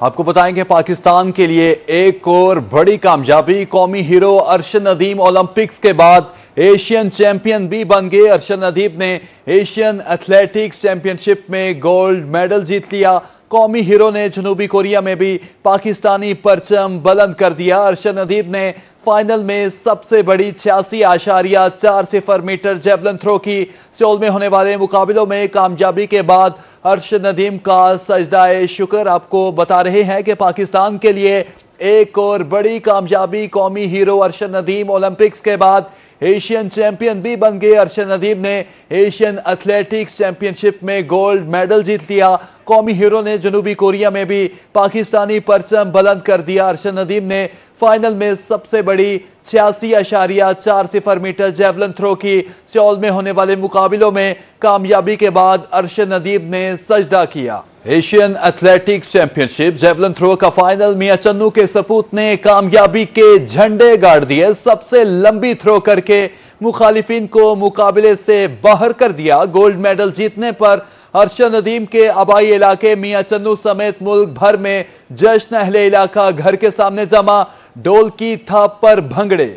आपको बताएंगे पाकिस्तान के लिए एक और बड़ी कामयाबी। कौमी हीरो अरशद नदीम ओलंपिक्स के बाद एशियन चैंपियन भी बन गए। अरशद नदीम ने एशियन एथलेटिक्स चैंपियनशिप में गोल्ड मेडल जीत लिया। कौमी हीरो ने जनूबी कोरिया में भी पाकिस्तानी परचम बुलंद कर दिया। अरशद नदीम ने फाइनल में सबसे बड़ी 86.40 मीटर जेवलिन थ्रो की। सियोल में होने वाले मुकाबलों में कामयाबी के बाद अरशद नदीम का सजदाए शुक्र। आपको बता रहे हैं कि पाकिस्तान के लिए एक और बड़ी कामयाबी। कौमी हीरो अरशद नदीम ओलंपिक्स के बाद एशियन चैंपियन भी बन गए। अरशद नदीम ने एशियन एथलेटिक्स चैंपियनशिप में गोल्ड मेडल जीत लिया। कौमी हीरो ने जनूबी कोरिया में भी पाकिस्तानी परचम बुलंद कर दिया। अरशद नदीम ने फाइनल में सबसे बड़ी 86.40 मीटर जेवलिन थ्रो की। सियोल में होने वाले मुकाबलों में कामयाबी के बाद अरशद नदीम ने सजदा किया। Asian athletics championship javelin throw का फाइनल मियां चन्नू के सपूत ने कामयाबी के झंडे गाड़ दिए। सबसे लंबी थ्रो करके मुखालिफिन को मुकाबले से बाहर कर दिया। गोल्ड मेडल जीतने पर अरशद नदीम के आबाई इलाके मियां चन्नू समेत मुल्क भर में जश्न। अहले इलाका घर के सामने जमा, डोल की थाप पर भंगड़े।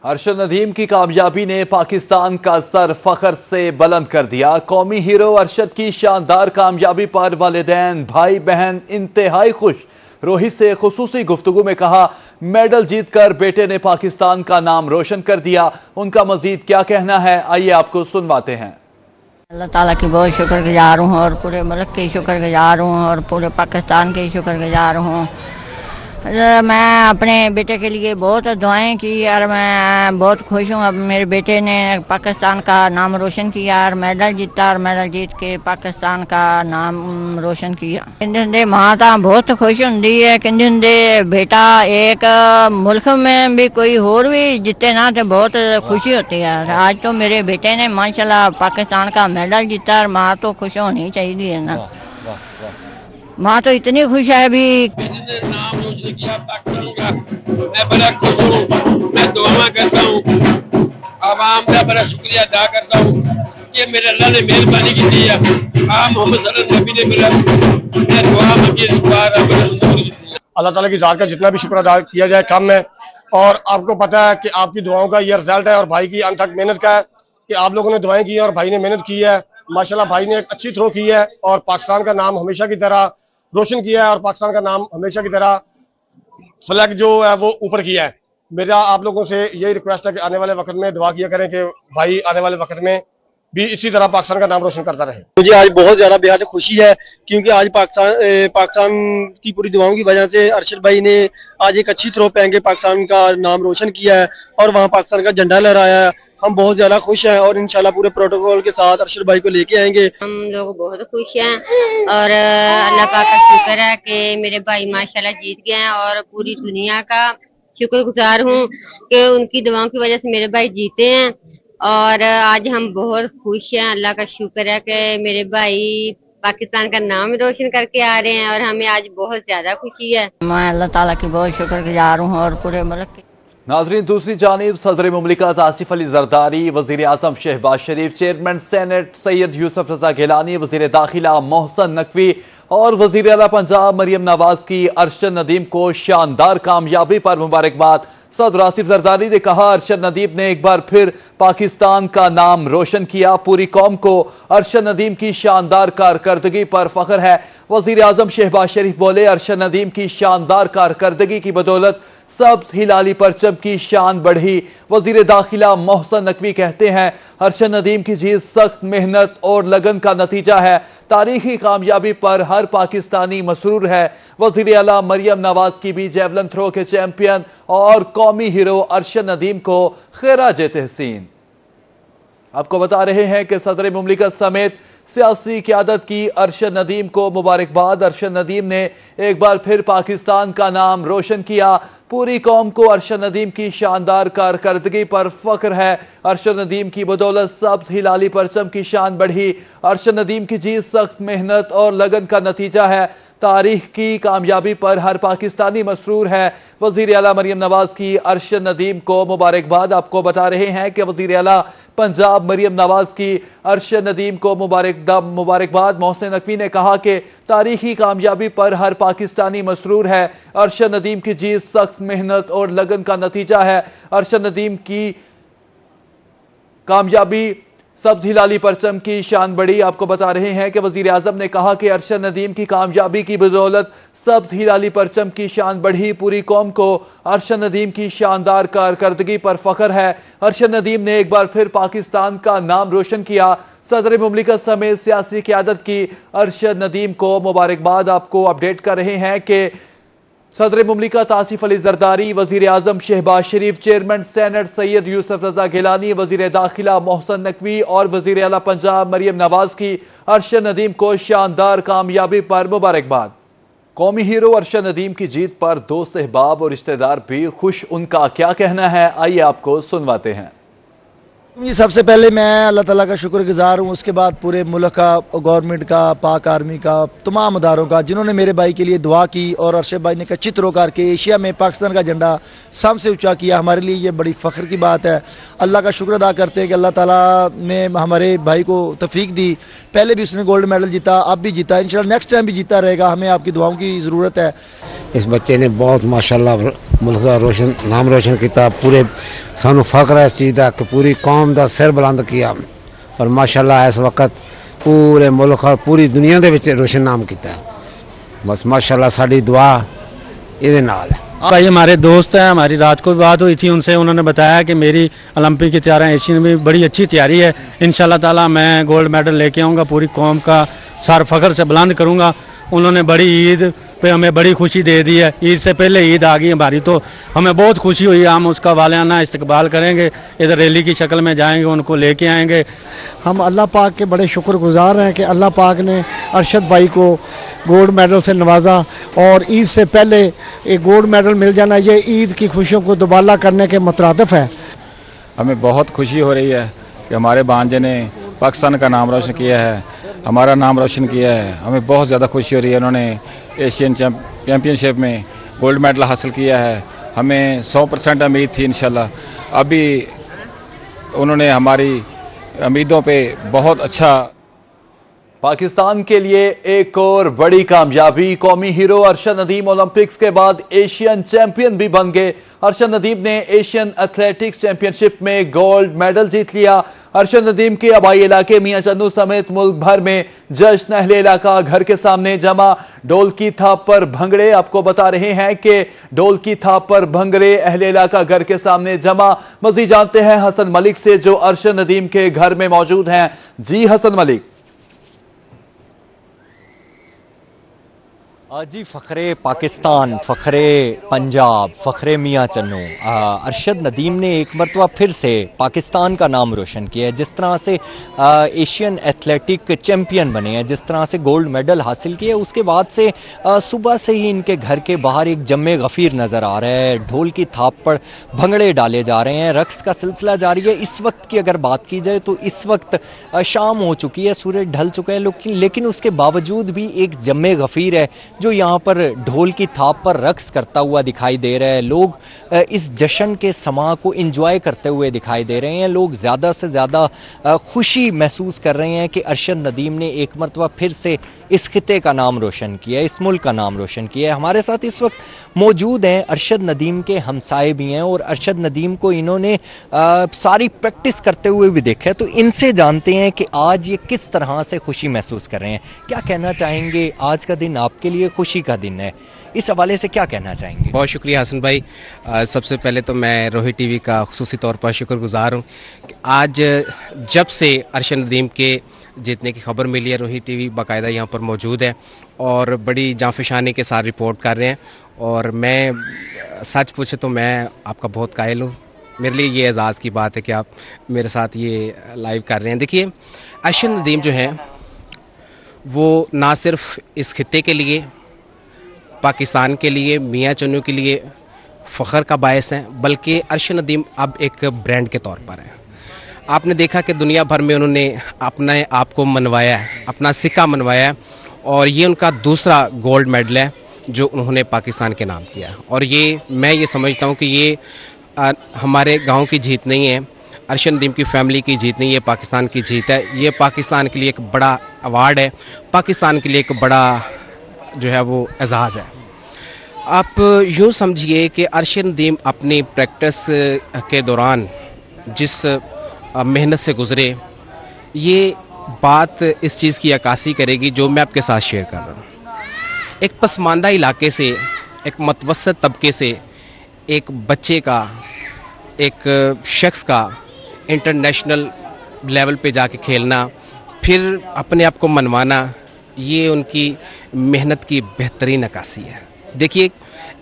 अरशद नदीम की कामयाबी ने पाकिस्तान का सर फख्र से बुलंद कर दिया। कौमी हीरो अरशद की शानदार कामयाबी पर वालिदैन भाई बहन इंतहाई खुश। रोहित से खुसूसी गुफ्तगू में कहा, मेडल जीतकर बेटे ने पाकिस्तान का नाम रोशन कर दिया। उनका मजीद क्या कहना है, आइए आपको सुनवाते हैं। अल्लाह ताला की बहुत शुक्रगुजार हूँ और पूरे मुल्क की शुक्रगुजार हूँ और पूरे पाकिस्तान की शुक्रगुजार हूँ। मैं अपने बेटे के लिए बहुत दुआएं की और मैं बहुत खुश हूँ। अब मेरे बेटे ने पाकिस्तान का नाम रोशन किया और मेडल जीता और मेडल जीत के पाकिस्तान का नाम रोशन किया। कहते मां तो बहुत खुश होंगी है। कहते बेटा एक मुल्क में भी कोई और भी जीते ना तो बहुत खुशी होती है। आज तो मेरे बेटे ने माशाल्लाह पाकिस्तान का मेडल जीता और माँ तो खुश होनी चाहिए है ना। माँ तो इतनी खुश है अभी। नाम रोशन किया पाकिस्तान का, मैं बड़ा खुश हूँ। मैं दुआ करता हूँ, आवाम का बड़ा शुक्रिया अदा करता हूँ कि मेरे अल्लाह ने मेहरबानी की दी है। आप मोहम्मद सल्लल्लाहु अलैहि वसल्लम ने मेरा मैं दुआ मंगी, अल्लाह ताला की ज़ात का जितना भी शुक्र अदा किया जाए कम है। और आपको पता है कि आपकी दुआओं का ये रिजल्ट है और भाई की अनथक मेहनत का है कि आप लोगों ने दुआएं की हैं और भाई ने मेहनत की है। माशाल्लाह भाई ने एक अच्छी थ्रो की है और पाकिस्तान का नाम हमेशा की तरह रोशन किया है और पाकिस्तान का नाम हमेशा की तरह फ्लैग जो है वो ऊपर किया है। मेरा आप लोगों से यही रिक्वेस्ट है कि आने वाले वक्त में दुआ किया करें कि भाई आने वाले वक्त में भी इसी तरह पाकिस्तान का नाम रोशन करता रहे। मुझे आज बहुत ज्यादा बेहद खुशी है क्योंकि आज पाकिस्तान की पूरी दुआओं की वजह से अरशद भाई ने आज एक अच्छी थ्रो पहन के पाकिस्तान का नाम रोशन किया है और वहाँ पाकिस्तान का झंडा लहराया है। हम बहुत ज्यादा खुश हैं और इंशाल्लाह पूरे प्रोटोकॉल के साथ अरशद भाई को लेके आएंगे। हम लोग बहुत खुश हैं और अल्लाह पाक का शुक्र है कि मेरे भाई माशाल्लाह जीत गए हैं और पूरी दुनिया का शुक्रगुजार हूँ कि उनकी दुआओं की वजह से मेरे भाई जीते हैं। और आज हम बहुत खुश हैं। अल्लाह का शुक्र है कि मेरे भाई पाकिस्तान का नाम रोशन करके आ रहे हैं और हमें आज बहुत ज्यादा खुशी है। मैं अल्लाह ताला की बहुत शुक्रगुजार हूँ और पूरे मुल्क की। नाजरीन, दूसरी जानिब सदर मुमलिकत आसिफ अली जरदारी, वजीर आजम शहबाज शरीफ, चेयरमैन सेनेट सैयद यूसुफ रजा गिलानी, वजीर दाखिला मोहसन नकवी और वजीर आला पंजाब मरियम नवाज की अरशद नदीम को शानदार कामयाबी पर मुबारकबाद। सदर आसिफ जरदारी ने कहा, अरशद नदीम ने एक बार फिर पाकिस्तान का नाम रोशन किया। पूरी कौम को अरशद नदीम की शानदार कारकर्दगी पर फख्र है। वजीर आजम शहबाज शरीफ बोले, अरशद नदीम की शानदार कारकर्दगी की बदौलत सब्ज हिलाली परचम की शान बढ़ी। वजीर दाखिला मोहसन नकवी कहते हैं, अरशद नदीम की जीत सख्त मेहनत और लगन का नतीजा है। तारीखी कामयाबी पर हर पाकिस्तानी मसरूर है। वजीर आला मरियम नवाज की भी जेवलिन थ्रो के चैंपियन और कौमी हीरो अरशद नदीम को खैराज तहसीन। आपको बता रहे हैं कि सदर मुमलिकत समेत सियासी क़यादत की अरशद नदीम को मुबारकबाद। अरशद नदीम ने एक बार फिर पाकिस्तान का नाम रोशन किया। पूरी कौम को अरशद नदीम की शानदार कारकर्दगी पर फख्र है। अरशद नदीम की बदौलत सब्ज हिलाली परचम की शान बढ़ी। अरशद नदीम की जीत सख्त मेहनत और लगन का नतीजा है। तारीख की कामयाबी पर हर पाकिस्तानी मसरूर है। वजीर आला मरियम नवाज की अरशद नदीम को मुबारकबाद। आपको बता रहे हैं कि वजीर आला पंजाब मरियम नवाज की अरशद नदीम को मुबारकबाद। मोहसिन नकवी ने कहा कि तारीखी कामयाबी पर हर पाकिस्तानी मसरूर है। अरशद नदीम की जीत सख्त मेहनत और लगन का नतीजा है। अरशद नदीम की कामयाबी सब्ज हिलाली परचम की शान बढ़ी। आपको बता रहे हैं कि वजीर आजम ने कहा कि अरशद नदीम की कामयाबी की बदौलत सब्ज हिलाली परचम की शान बढ़ी। पूरी कौम को अरशद नदीम की शानदार कारकर्दगी पर फख्र है। अरशद नदीम ने एक बार फिर पाकिस्तान का नाम रोशन किया। सदर मुमलिकत समेत सियासी क़यादत की अरशद नदीम को मुबारकबाद। आपको अपडेट कर रहे हैं कि सदर मुमलिकत आसिफ अली जरदारी, वजीर आजम शहबाज शरीफ, चेयरमैन सेनेट सैयद यूसुफ रजा गिलानी, वजीर दाखिला मोहसिन नकवी और वजीर आला पंजाब मरियम नवाज की अरशद नदीम को शानदार कामयाबी पर मुबारकबाद। कौमी हीरो अरशद नदीम की जीत पर दोस्त, अहबाब और रिश्तेदार भी खुश। उनका क्या कहना है, आइए आपको सुनवाते हैं। जी, सबसे पहले मैं अल्लाह ताला का शुक्रगुजार हूँ, उसके बाद पूरे मुल्क का, गवर्नमेंट का, पाक आर्मी का, तमाम अदारों का जिन्होंने मेरे भाई के लिए दुआ की और अरशद भाई ने कच्ची तरो करके एशिया में पाकिस्तान का झंडा सबसे ऊंचा किया। हमारे लिए ये बड़ी फ़ख्र की बात है। अल्लाह का शुक्र अदा करते हैं कि अल्लाह ताला ने हमारे भाई को तौफीक दी। पहले भी उसने गोल्ड मेडल जीता, अब भी जीता, इंशाल्लाह नेक्स्ट टाइम भी जीता रहेगा। हमें आपकी दुआओं की ज़रूरत है। इस बच्चे ने बहुत माशाल्लाह मुल्क का नाम रोशन किया। पूरे सानू फख्र है इस चीज़ का कि पूरी कौम का सिर बुलंद किया और माशाल्लाह इस वक्त पूरे मुल्क और पूरी दुनिया के विच रोशन नाम किया। बस माशाल्लाह साड़ी दुआ इहदे नाल है। भाई हमारे दोस्त हैं, हमारी रात को भी बात हुई थी उनसे, उन्होंने बताया कि मेरी ओलंपिक की तैयारी, एशियन में बड़ी अच्छी तैयारी है। इंशाल्लाह ताला मैं गोल्ड मेडल लेके आऊँगा, पूरी कौम का सर फख्र से बुलंद करूँगा। उन्होंने बड़ी ईद पे हमें बड़ी खुशी दे दी है। ईद से पहले ईद आ गई हमारी, तो हमें बहुत खुशी हुई। हम उसका वालियाना इस्तकबाल करेंगे, इधर रैली की शक्ल में जाएंगे, उनको लेके आएंगे। हम अल्लाह पाक के बड़े शुक्रगुजार हैं कि अल्लाह पाक ने अरशद भाई को गोल्ड मेडल से नवाजा और ईद से पहले एक गोल्ड मेडल मिल जाना ये ईद की खुशियों को दुबाला करने के मुतरादिफ है। हमें बहुत खुशी हो रही है कि हमारे भांजे ने पाकिस्तान का नाम रोशन किया है, हमारा नाम रोशन किया है। हमें बहुत ज़्यादा खुशी हो रही है। उन्होंने एशियन चैम्पियनशिप में गोल्ड मेडल हासिल किया है। हमें 100% उम्मीद थी इंशाल्लाह। अभी उन्होंने हमारी उम्मीदों पे बहुत अच्छा। पाकिस्तान के लिए एक और बड़ी कामयाबी। कौमी हीरो अरशद नदीम ओलंपिक्स के बाद एशियन चैंपियन भी बन गए। अरशद नदीम ने एशियन एथलेटिक्स चैंपियनशिप में गोल्ड मेडल जीत लिया। अरशद नदीम के आबाई इलाके मियां चन्नू समेत मुल्क भर में जश्न, अहले इलाका घर के सामने जमा, ढोल की थाप पर भंगड़े। आपको बता रहे हैं कि ढोल की थाप पर भंगड़े, अहले इलाका घर के सामने जमा। मजीद जानते हैं हसन मलिक से जो अरशद नदीम के घर में मौजूद हैं। जी हसन मलिक। जी, फ़ख्रे पाकिस्तान, फ़ख्रे पंजाब, फ़ख्रे मियां चन्नू, अरशद नदीम ने एक मरतबा फिर से पाकिस्तान का नाम रोशन किया है। जिस तरह से एशियन एथलेटिक चैम्पियन बने हैं, जिस तरह से गोल्ड मेडल हासिल किए, उसके बाद से सुबह से ही इनके घर के बाहर एक जम्मे गफ़ीर नज़र आ रहा है। ढोल की थाप पर भंगड़े डाले जा रहे हैं, रक्स का सिलसिला जारी है। इस वक्त की अगर बात की जाए तो इस वक्त शाम हो चुकी है, सूरज ढल चुका है, लेकिन उसके बावजूद भी एक जम्मे गफ़ीर है जो यहाँ पर ढोल की थाप पर रक्स करता हुआ दिखाई दे रहा है। लोग इस जश्न के समा को एंजॉय करते हुए दिखाई दे रहे हैं। लोग ज़्यादा से ज़्यादा खुशी महसूस कर रहे हैं कि अरशद नदीम ने एक मरतबा फिर से इस खिते का नाम रोशन किया है, इस मुल्क का नाम रोशन किया है। हमारे साथ इस वक्त मौजूद हैं अरशद नदीम के हमसाए भी हैं और अरशद नदीम को इन्होंने सारी प्रैक्टिस करते हुए भी देखा है। तो इनसे जानते हैं कि आज ये किस तरह से खुशी महसूस कर रहे हैं। क्या कहना चाहेंगे, आज का दिन आपके लिए खुशी का दिन है, इस हवाले से क्या कहना चाहेंगे? बहुत शुक्रिया हसन भाई। सबसे पहले तो मैं रोहित टीवी का खुसूसी तौर पर शुक्रगुजार हूँ। आज जब से अरशद नदीम के जीतने की खबर मिली है, रोहित टीवी बाकायदा यहाँ पर मौजूद है और बड़ी जांफशानी के साथ रिपोर्ट कर रहे हैं। और मैं सच पूछे तो मैं आपका बहुत कायल हूँ। मेरे लिए ये एजाज़ की बात है कि आप मेरे साथ ये लाइव कर रहे हैं। देखिए, अरशद नदीम जो है वो ना सिर्फ इस खित्ते के लिए, पाकिस्तान के लिए, मियां चन्नू के लिए फ़ख्र का बायस है, बल्कि अरशद नदीम अब एक ब्रांड के तौर पर है। आपने देखा कि दुनिया भर में उन्होंने अपने आप को मनवाया है, अपना सिक्का मनवाया है और ये उनका दूसरा गोल्ड मेडल है जो उन्होंने पाकिस्तान के नाम किया। और ये मैं ये समझता हूँ कि ये हमारे गांव की जीत नहीं है, अरशद नदीम की फैमिली की जीत नहीं, ये पाकिस्तान की जीत है। ये पाकिस्तान के लिए एक बड़ा अवार्ड है, पाकिस्तान के लिए एक बड़ा जो है वो एजाज़ है। आप यूँ समझिए कि अरशद नदीम अपनी प्रैक्टिस के दौरान जिस मेहनत से गुजरे, ये बात इस चीज़ की अक्कासी करेगी जो मैं आपके साथ शेयर कर रहा हूँ। एक पसमानदा इलाके से, एक मतवसत तबके से एक बच्चे का, एक शख्स का इंटरनेशनल लेवल पे जाके खेलना, फिर अपने आप को मनवाना, ये उनकी मेहनत की बेहतरीन अक्कासी है। देखिए,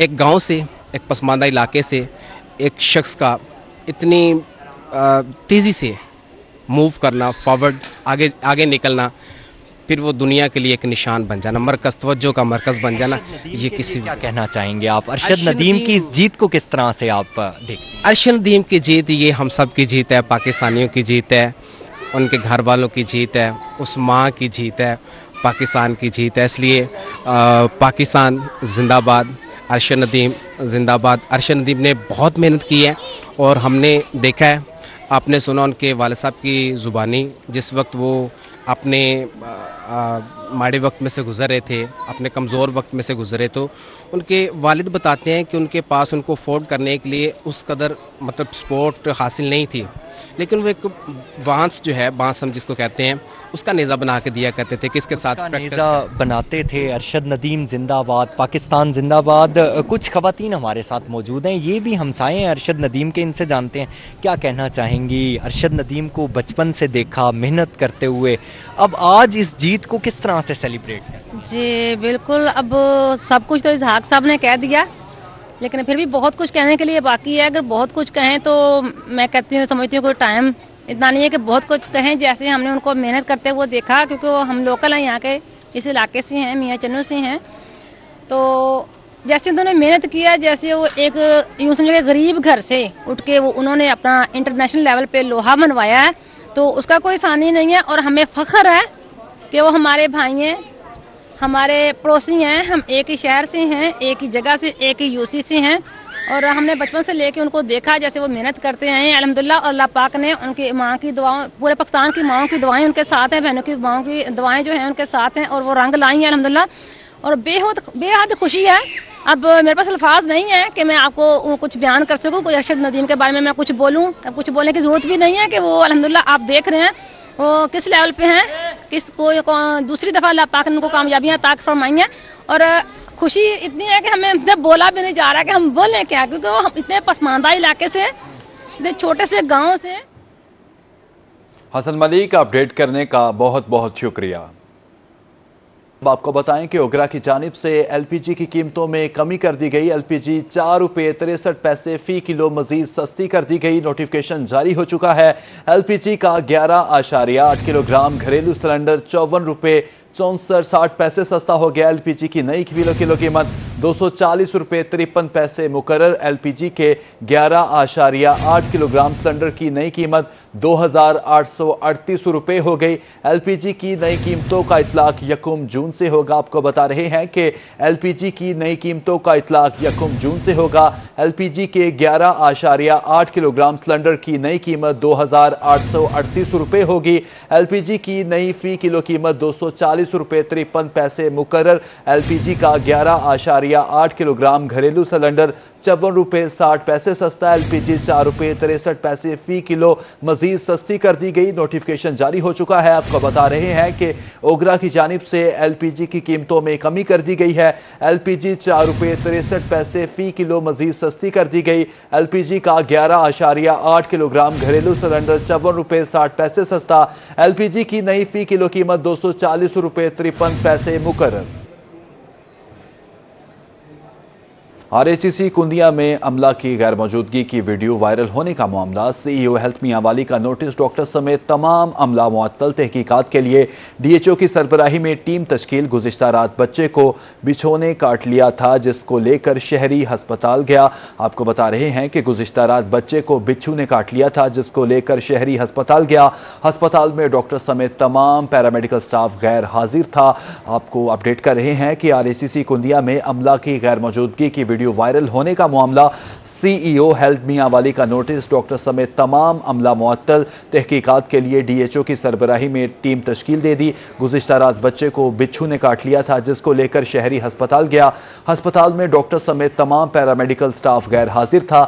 एक गांव से, एक पसमानदा इलाके से एक शख्स का इतनी तेज़ी से मूव करना, फॉरवर्ड आगे निकलना, फिर वो दुनिया के लिए एक निशान बन जाना, मरकज़ तवज्जो का मरकज़ बन जाना, ये किसी क्या कहना चाहेंगे आप अरशद नदीम की इस जीत को किस तरह से आप देखते हैं? अरशद नदीम की जीत ये हम सब की जीत है, पाकिस्तानियों की जीत है, उनके घर वालों की जीत है, उस माँ की जीत है, पाकिस्तान की जीत है। इसलिए पाकिस्तान जिंदाबाद, अरशद नदीम जिंदाबाद। अरशद नदीम ने बहुत मेहनत की है और हमने देखा है, आपने सुना उनके वालिद साहब की ज़ुबानी, जिस वक्त वो अपने माड़े वक्त में से गुजर रहे थे, अपने कमज़ोर वक्त में से गुजरे, तो उनके वालिद बताते हैं कि उनके पास उनको अफोर्ड करने के लिए उस कदर मतलब सपोर्ट हासिल नहीं थी, लेकिन वो एक बांस जो है, बांस हम जिसको कहते हैं, उसका नेज़ा बना के दिया करते थे, किसके साथ नेज़ा बनाते थे। अरशद नदीम जिंदाबाद, पाकिस्तान जिंदाबाद। कुछ खवातीन हमारे साथ मौजूद हैं, ये भी हमसाए हैं अरशद नदीम के, इनसे जानते हैं क्या कहना चाहेंगी। अरशद नदीम को बचपन से देखा मेहनत करते हुए, अब आज इस जीत को किस तरह से सेलिब्रेट करें? जी बिल्कुल, अब सब कुछ तो इसहाक साहब ने कह दिया, लेकिन फिर भी बहुत कुछ कहने के लिए बाकी है। अगर बहुत कुछ कहें तो मैं कहती हूँ, समझती हूँ कोई टाइम इतना नहीं है कि बहुत कुछ कहें। जैसे हमने उनको मेहनत करते हुए देखा, क्योंकि वो हम लोकल हैं, यहाँ के इस इलाके से हैं, मियाँ चन्नू से हैं, तो जैसे उन्होंने मेहनत किया, जैसे वो एक यूँ समझिए गरीब घर से उठ के वो उन्होंने अपना इंटरनेशनल लेवल पे लोहा मनवाया है, तो उसका कोई सानी नहीं है। और हमें फख्र है कि वो हमारे भाई हैं, हमारे पड़ोसी हैं, हम एक ही शहर से हैं, एक ही जगह से, एक ही यूसी से हैं, और हमने बचपन से लेके उनको देखा जैसे वो मेहनत करते हैं अल्हम्दुलिल्लाह। और अल्लाह पाक ने उनकी माँ की दुआओं, पूरे पाकिस्तान की माँओं की दुआएं उनके साथ हैं, बहनों की माँओं की दुआएं जो हैं उनके साथ हैं, और वो रंग लाई हैं अल्हम्दुलिल्लाह। और बेहद खुशी है। अब मेरे पास अल्फाज नहीं है कि मैं आपको कुछ बयान कर सकूं, कोई अरशद नदीम के बारे में मैं कुछ बोलूं। अब कुछ बोलने की जरूरत भी नहीं है कि वो अल्हम्दुलिल्लाह आप देख रहे हैं वो किस लेवल पे हैं, दूसरी दफा अल्लाह पाक ने उनको कामयाबियां अता फरमाई हैं। और खुशी इतनी है कि हमें जब बोला भी नहीं जा रहा कि हम बोलें क्या, क्योंकि वो हम इतने पसमानदा इलाके से, इतने छोटे से गाँव से। हसन मलिक, अपडेट करने का बहुत बहुत शुक्रिया। अब आपको बताएं कि ओगरा की जानिब से एलपीजी की कीमतों में कमी कर दी गई। एलपीजी 4 रुपये 63 पैसे फी किलो मजीद सस्ती कर दी गई। नोटिफिकेशन जारी हो चुका है। एलपीजी का 11.8 किलोग्राम घरेलू सिलेंडर 54 रुपये 64-60 पैसे सस्ता हो गया। एलपीजी की नई किलो कीमत 240 रुपये 53 पैसे मुकर्रर। एलपीजी के 11.8 किलोग्राम सिलेंडर की नई कीमत 2838 रुपये हो गई। एलपीजी की नई कीमतों का इतलाक 1 जून से होगा। आपको बता रहे हैं कि एलपीजी की नई कीमतों का इतलाक 1 जून से होगा। एलपीजी के 11.8 किलोग्राम सिलेंडर की नई कीमत 2838 रुपये होगी। एलपीजी की नई फी किलो कीमत 240 रुपये 53 पैसे मुकर्रर। एलपीजी का 11.8 किलोग्राम घरेलू सिलेंडर 54 रुपये 60 पैसे सस्ता। एलपीजी 4 रुपये 63 पैसे फी किलो मजीद सस्ती कर दी गई। नोटिफिकेशन जारी हो चुका है। आपको बता रहे हैं कि ओगरा की जानिब से एलपीजी की कीमतों में कमी कर दी गई है। एलपीजी 4 रुपये 63 पैसे फी किलो मजीद सस्ती कर दी गई। एलपीजी का 11.8 किलोग्राम घरेलू सिलेंडर 54 रुपये 60 पैसे सस्ता। एलपीजी की नई फी किलो कीमत 240 रुपये 53 पैसे मुकर्रर। आरएचसी कुंदिया में अमला की गैर मौजूदगी की वीडियो वायरल होने का मामला। सीईओ हेल्थ मियांवाली का नोटिस, डॉक्टर समेत तमाम अमला मुअत्तल। तहकीकात के लिए डीएचओ की सरबराही में टीम तश्कील। गुज़िश्ता रात बच्चे को बिछोने काट लिया था, जिसको लेकर शहरी अस्पताल गया। आपको बता रहे हैं कि गुज़िश्ता रात बच्चे को बिच्छू ने काट लिया था, जिसको लेकर शहरी अस्पताल गया। अस्पताल में डॉक्टर समेत तमाम पैरामेडिकल स्टाफ गैर हाजिर था। आपको अपडेट कर रहे हैं कि आरएचसी कुंदिया में अमला की गैर मौजूदगी की वीडियो वायरल होने का मामला। सीईओ हेल्थ मियांवाली का नोटिस, डॉक्टर समेत तमाम अमला मुअत्तल। तहकीकात के लिए डीएचओ की सरबराही में टीम तश्कील दे दी। गुज़िश्ता रात बच्चे को बिच्छू ने काट लिया था, जिसको लेकर शहरी अस्पताल गया। अस्पताल में डॉक्टर समेत तमाम पैरामेडिकल स्टाफ गैर हाजिर था।